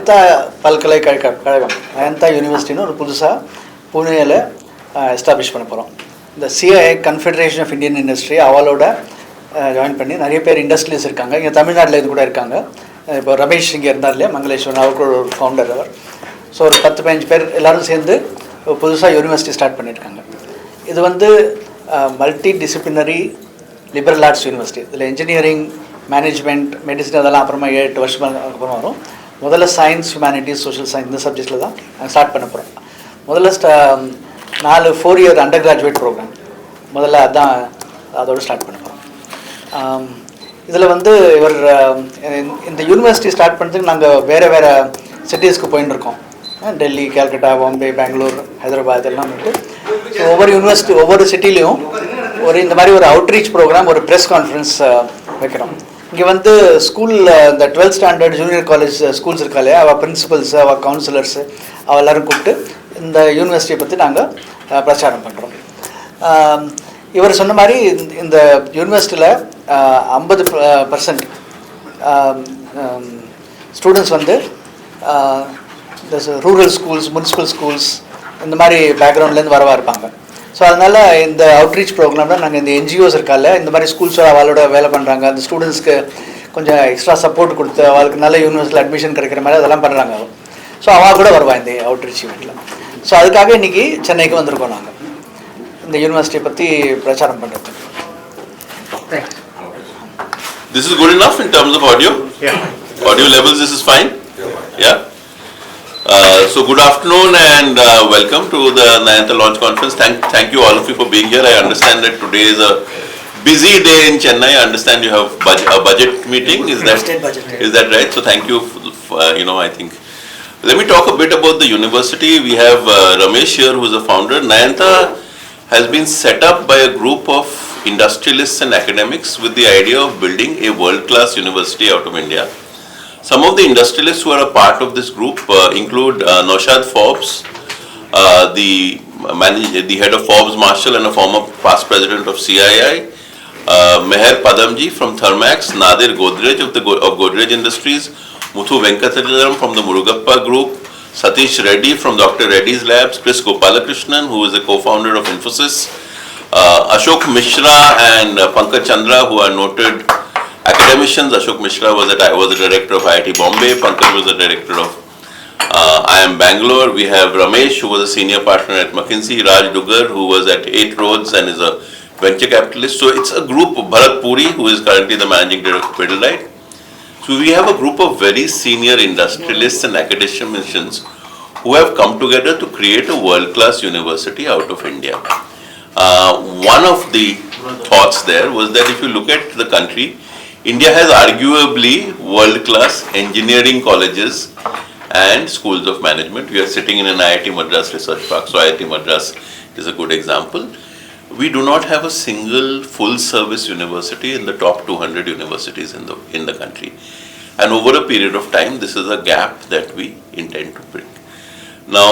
நயந்தா பல்கலைக்கழகம் நயந்தா யூனிவர்சிட்டின்னு ஒரு புதுசாக புனேயில் எஸ்டாப்ளிஷ் பண்ண போகிறோம். இந்த CI confederation of Indian industry அவளோட ஜாயின் பண்ணி நிறைய பேர் இண்டஸ்ட்ரியலிஸ்ட் இருக்காங்க. இங்கே தமிழ்நாட்டில் இது கூட இருக்காங்க. இப்போ ரமேஷ் இங்கே இருந்தார் இல்லையா, மங்களேஸ்வரன், அவர் கூட ஒரு ஃபவுண்டர் அவர். ஸோ ஒரு 10-15 பேர் எல்லோரும் சேர்ந்து புதுசாக யூனிவர்சிட்டி ஸ்டார்ட் பண்ணியிருக்காங்க. இது வந்து multi disciplinary liberal arts university. இதில் இன்ஜினியரிங், மேனேஜ்மெண்ட், மெடிசன் அதெல்லாம் அப்புறமா 7-8 வருஷம் அப்புறமா வரும். முதல்ல சயின்ஸ், ஹியூமனிட்டிஸ், சோஷியல் சயின்ஸ் இந்த சப்ஜெக்டில் தான் நாங்கள் ஸ்டார்ட் பண்ண போகிறோம். முதல்ல 4 இயர் அண்டர் கிராஜுவேட் ப்ரோக்ராம் முதல்ல அதான் அதோடு ஸ்டார்ட் பண்ண போகிறோம். இதில் வந்து இவர் இந்த யூனிவர்சிட்டி ஸ்டார்ட் பண்ணுறதுக்கு நாங்கள் வேறு சிட்டிஸ்க்கு போயின்னு இருக்கோம். டெல்லி, கல்கட்டா, பாம்பே, பெங்களூர், ஹைதராபாத் எல்லாம் வந்துட்டு ஒவ்வொரு யூனிவர்சிட்டி ஒவ்வொரு சிட்டிலையும் இந்த மாதிரி ஒரு அவுட்ரீச் ப்ரோக்ராம், ஒரு ப்ரெஸ் கான்ஃபரன்ஸ் வைக்கிறோம். இங்கே வந்து ஸ்கூலில் இந்த 12th standard junior college schools இருக்காலே அவள் பிரின்சிபல்ஸு, அவள் கவுன்சிலர்ஸு அவள் எல்லோரும் கூப்பிட்டு இந்த யூனிவர்சிட்டியை பற்றி நாங்கள் பிரச்சாரம் பண்ணுறோம். இவர் சொன்ன மாதிரி இந்த யூனிவர்சிட்டியில் 50% ஸ்டூடெண்ட்ஸ் வந்து இந்த ரூரல் ஸ்கூல்ஸ், முனிசிபல் ஸ்கூல்ஸ் இந்த மாதிரி பேக்ரவுண்ட்லேருந்து வரவா இருப்பாங்க. ஸோ அதனால் இந்த அவுட்ரீச் ப்ரோக்ராமில் நாங்கள் இந்த என்ஜிஓஸ் இருக்கால இந்த மாதிரி ஸ்கூல்ஸ் அவளோட வேலை பண்ணுறாங்க, அந்த ஸ்டூடெண்ட்ஸ்க்கு கொஞ்சம் எக்ஸ்ட்ரா சப்போர்ட் கொடுத்து அவளுக்கு நல்ல யூனிவர்சிட்டியில் அட்மிஷன் கிடைக்கிற மாதிரி அதெல்லாம் பண்ணுறாங்க. ஸோ அவள் கூட வருவாள் இந்த அவுட்ரீச் ஈவெண்ட்டில். ஸோ அதுக்காக இன்றைக்கி சென்னைக்கு வந்திருக்கோம் நாங்கள் இந்த யூனிவர்சிட்டியை பற்றி பிரச்சாரம் பண்ணுறதுக்கு. This is good enough in terms of audio? Yeah. Audio levels, this is fine? Yeah. So good afternoon and welcome to the Nayanta launch conference. Thank you all of you for being here. I understand that today is a busy day in Chennai. I understand you have a budget meeting. Is that right? So thank you for, I think. Let me talk a bit about the university. We have Ramesh here, who is a founder. Nayanta has been set up by a group of industrialists and academics with the idea of building a world-class university out of India. Some of the industrialists who are a part of this group include Naushad Forbes, the head of Forbes Marshall and a former past president of CII, Meher Padamji from Thermax, Nadir Godrej of Godrej Industries, Muthu Venkatachalam from the Murugappa Group, Satish Reddy from Dr. Reddy's Labs, Chris Gopalakrishnan, who is a co-founder of Infosys, Ashok Mishra and Pankaj Chandra, who are noted academicians. Ashok Mishra was the director of IIT Bombay, Pankaj was the director of IIM Bangalore. We have Ramesh, who was a senior partner at McKinsey, Raj Dugar, who was at 8 Roads and is a venture capitalist. So it's a group of Bharat Puri, who is currently the managing director of Pidilite. So we have a group of very senior industrialists and academicians who have come together to create a world-class university out of India. One of the thoughts there was that if you look at the country, India has arguably world-class engineering colleges and schools of management. We are sitting in an IIT Madras research park, so IIT Madras is a good example. We do not have a single full-service university in the top 200 universities in the country. And over a period of time, this is a gap that we intend to bring. Now,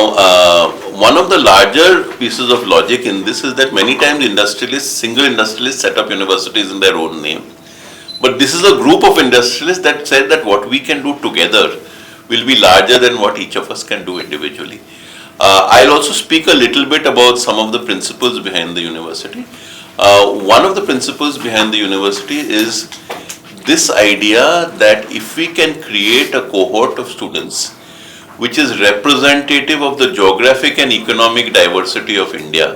one of the larger pieces of logic in this is that many times single industrialists set up universities in their own name. But this is a group of industrialists that said that what we can do together will be larger than what each of us can do individually. I'll also speak a little bit about some of the principles behind the university. One of the principles behind the university is this idea that if we can create a cohort of students which is representative of the geographic and economic diversity of India,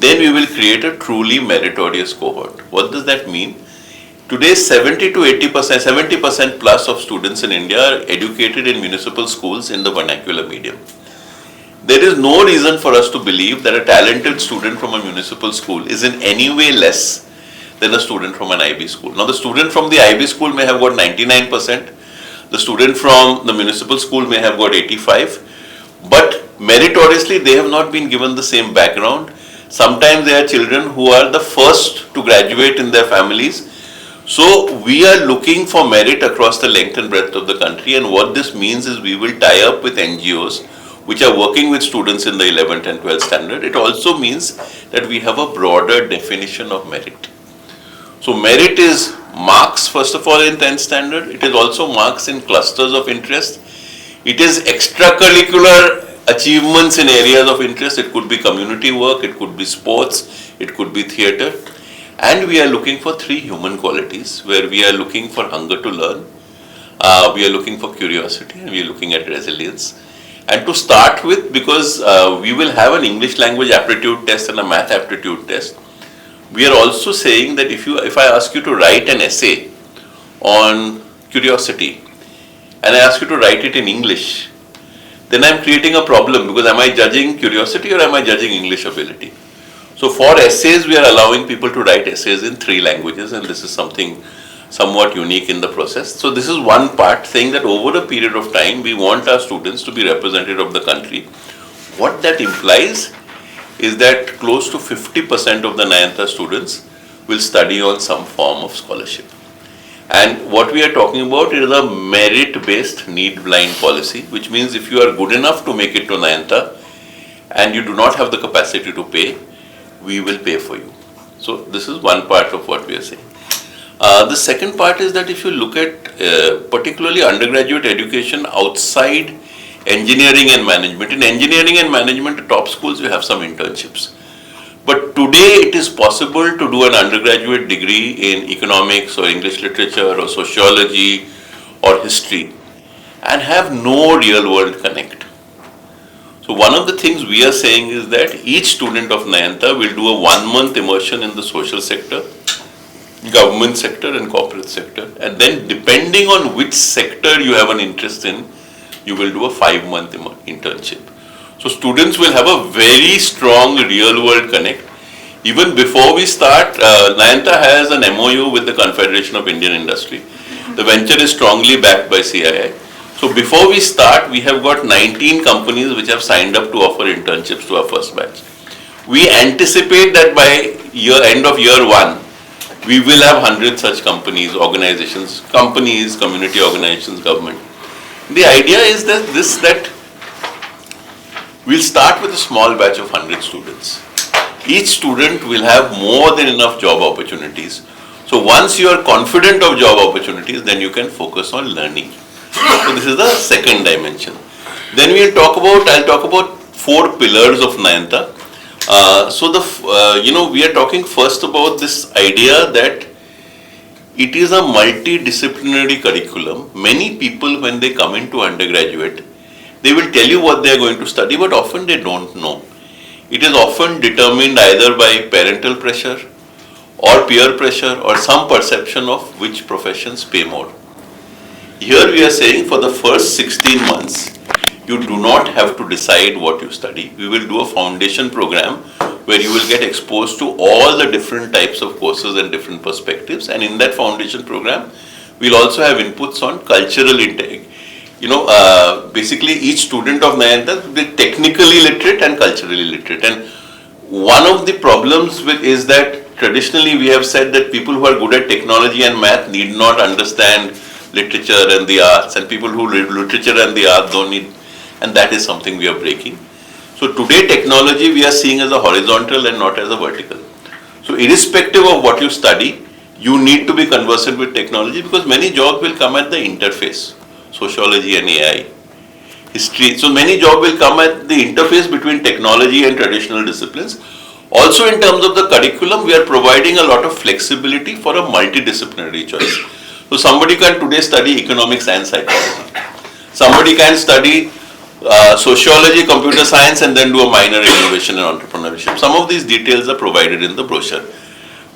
then we will create a truly meritorious cohort. What does that mean? Today, 70% plus of students in India are educated in municipal schools in the vernacular medium. There is no reason for us to believe that a talented student from a municipal school is in any way less than a student from an IB school. Now, the student from the IB school may have got 99%, the student from the municipal school may have got 85%, but meritoriously they have not been given the same background. Sometimes they are children who are the first to graduate in their families. So we are looking for merit across the length and breadth of the country, and what this means is we will tie up with NGOs which are working with students in the 11th and 12th standard. It also means that we have a broader definition of merit. So merit is marks, first of all, in 10th standard. It is also marks in clusters of interest. It is extracurricular achievements in areas of interest. It could be community work, it could be sports, it could be theatre. And we are looking for 3 human qualities where we are looking for hunger to learn, we are looking for curiosity, and we are looking at resilience. And to start with, because we will have an English language aptitude test and a math aptitude test, we are also saying that if I ask you to write an essay on curiosity and I ask you to write it in English, then I'm creating a problem, because am I judging curiosity or am I judging English ability? So for essays, we are allowing people to write essays in 3 languages, and this is something somewhat unique in the process. So this is one part, saying that over a period of time, we want our students to be representative of the country. What that implies is that close to 50% of the Nayanta students will study on some form of scholarship. And what we are talking about is a merit-based need-blind policy, which means if you are good enough to make it to Nayanta and you do not have the capacity to pay, we will pay for you. So this is one part of what we are saying. The second part is that if you look at particularly undergraduate education outside engineering and management, in engineering and management, the top schools, you have some internships. But today it is possible to do an undergraduate degree in economics or English literature or sociology or history and have no real world connect. So one of the things we are saying is that each student of Nayanta will do a 1-month immersion in the social sector, government sector and corporate sector, and then depending on which sector you have an interest in, you will do a 5-month internship. So students will have a very strong real world connect. Even before we start, Nayanta has an MOU with the Confederation of Indian Industry. The venture is strongly backed by CII. So before we start, we have got 19 companies which have signed up to offer internships to our first batch. We anticipate that by end of year 1, we will have 100 such companies, organizations, community organizations, government. The idea is that we'll start with a small batch of 100 students. Each student will have more than enough job opportunities. So once you are confident of job opportunities, then you can focus on learning. So this is the second dimension. Then I'll talk about 4 pillars of Nayanta. We are talking first about this idea that it is a multidisciplinary curriculum. Many people, when they come into undergraduate, they will tell you what they are going to study, but often they don't know. It is often determined either by parental pressure or peer pressure or some perception of which professions pay more. Here we are saying for the first 16 months, you do not have to decide what you study. We will do a foundation program where you will get exposed to all the different types of courses and different perspectives. And in that foundation program, we'll also have inputs on cultural intake. Basically each student of Nayanta will be technically literate and culturally literate. And one of the problems is that traditionally we have said that people who are good at technology and math need not understand literature and the arts, and people who read literature and the arts don't need, and that is something we are breaking. So today technology we are seeing as a horizontal and not as a vertical. So irrespective of what you study, you need to be conversant with technology, because many jobs will come at the interface, sociology and AI, history. So many jobs will come at the interface between technology and traditional disciplines. Also in terms of the curriculum, we are providing a lot of flexibility for a multidisciplinary choice. So somebody can today study economics and psychology. Somebody can study sociology, computer science, and then do a minor in innovation and entrepreneurship. Some of these details are provided in the brochure.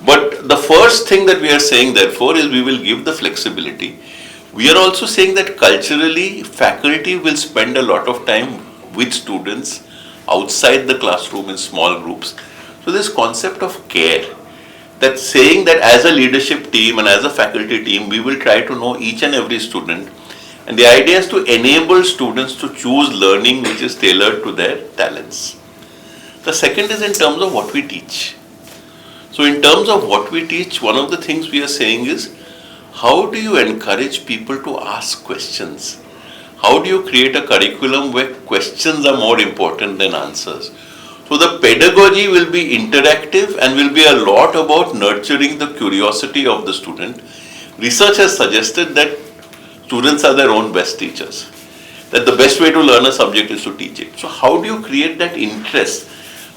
But the first thing that we are saying, therefore, is we will give the flexibility. We are also saying that culturally, faculty will spend a lot of time with students outside the classroom in small groups. So this concept of care, that saying that as a leadership team and as a faculty team, we will try to know each and every student. And the idea is to enable students to choose learning which is tailored to their talents. The second is in terms of what we teach. So in terms of what we teach, one of the things we are saying is, how do you encourage people to ask questions? How do you create a curriculum where questions are more important than answers? So the pedagogy will be interactive and will be a lot about nurturing the curiosity of the student. Research has suggested that students are their own best teachers. that the best way to learn a subject is to teach it. So how do you create that interest?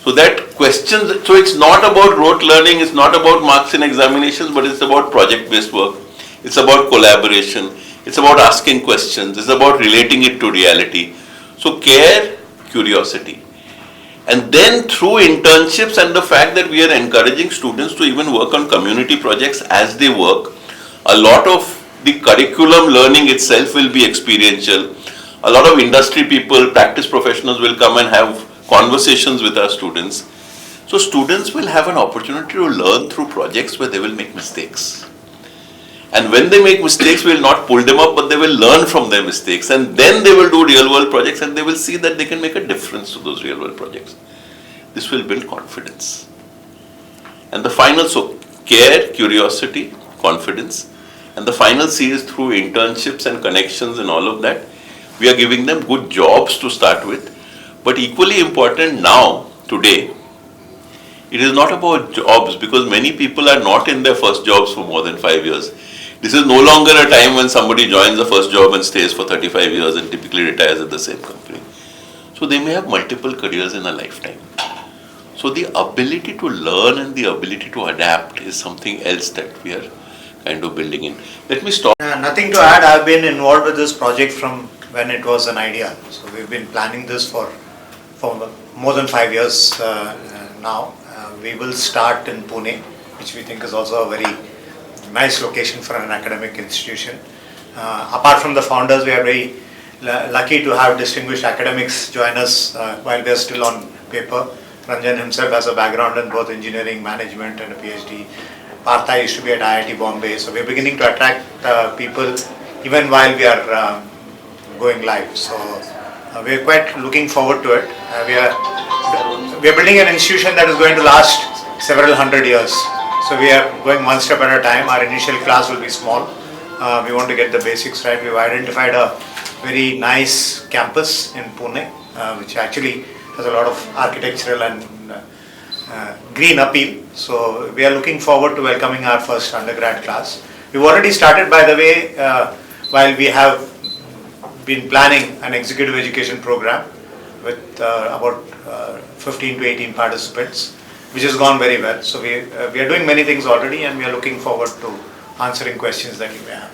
So that questions, so it's not about rote learning, it's not about marks and examinations, but it's about project-based work. It's about collaboration. It's about asking questions. It's about relating it to reality. So care, curiosity. And then through internships and the fact that we are encouraging students to even work on community projects as they work, a lot of the curriculum learning itself will be experiential. A lot of industry people, practice professionals will come and have conversations with our students. So students will have an opportunity to learn through projects where they will make mistakes. And when they make mistakes, we will not pull them up, but they will learn from their mistakes. And then they will do real world projects and they will see that they can make a difference to those real world projects. This will build confidence. And the final, so care, curiosity, confidence. And the final C is through internships and connections and all of that. We are giving them good jobs to start with. But equally important now, today, it is not about jobs because many people are not in their first jobs for more than 5 years. This is no longer a time when somebody joins the first job and stays for 35 years and typically retires at the same company. So they may have multiple careers in a lifetime. So the ability to learn and the ability to adapt is something else that we are kind of building in. Let me stop. Nothing to add. I've been involved with this project from when it was an idea. So we've been planning this for more than 5 years now. We will start in Pune, which we think is also a very nice location for an academic institution. Apart from the founders, we are very lucky to have distinguished academics join us while we are still on paper. Ranjan himself has a background in both engineering, management and a PhD. Partha used to be at IIT Bombay. So we are beginning to attract people even while we are going live. So we are quite looking forward to it. We are building an institution that is going to last several hundred years. So we are going one step at a time. Our initial class will be small. We want to get the basics right. We've identified a very nice campus in Pune, which actually has a lot of architectural and green appeal. So we are looking forward to welcoming our first undergrad class. We've already started, by the way, while we have been planning an executive education program with about 15 to 18 participants, which has gone very well. So we are doing many things already and we are looking forward to answering questions that you may have.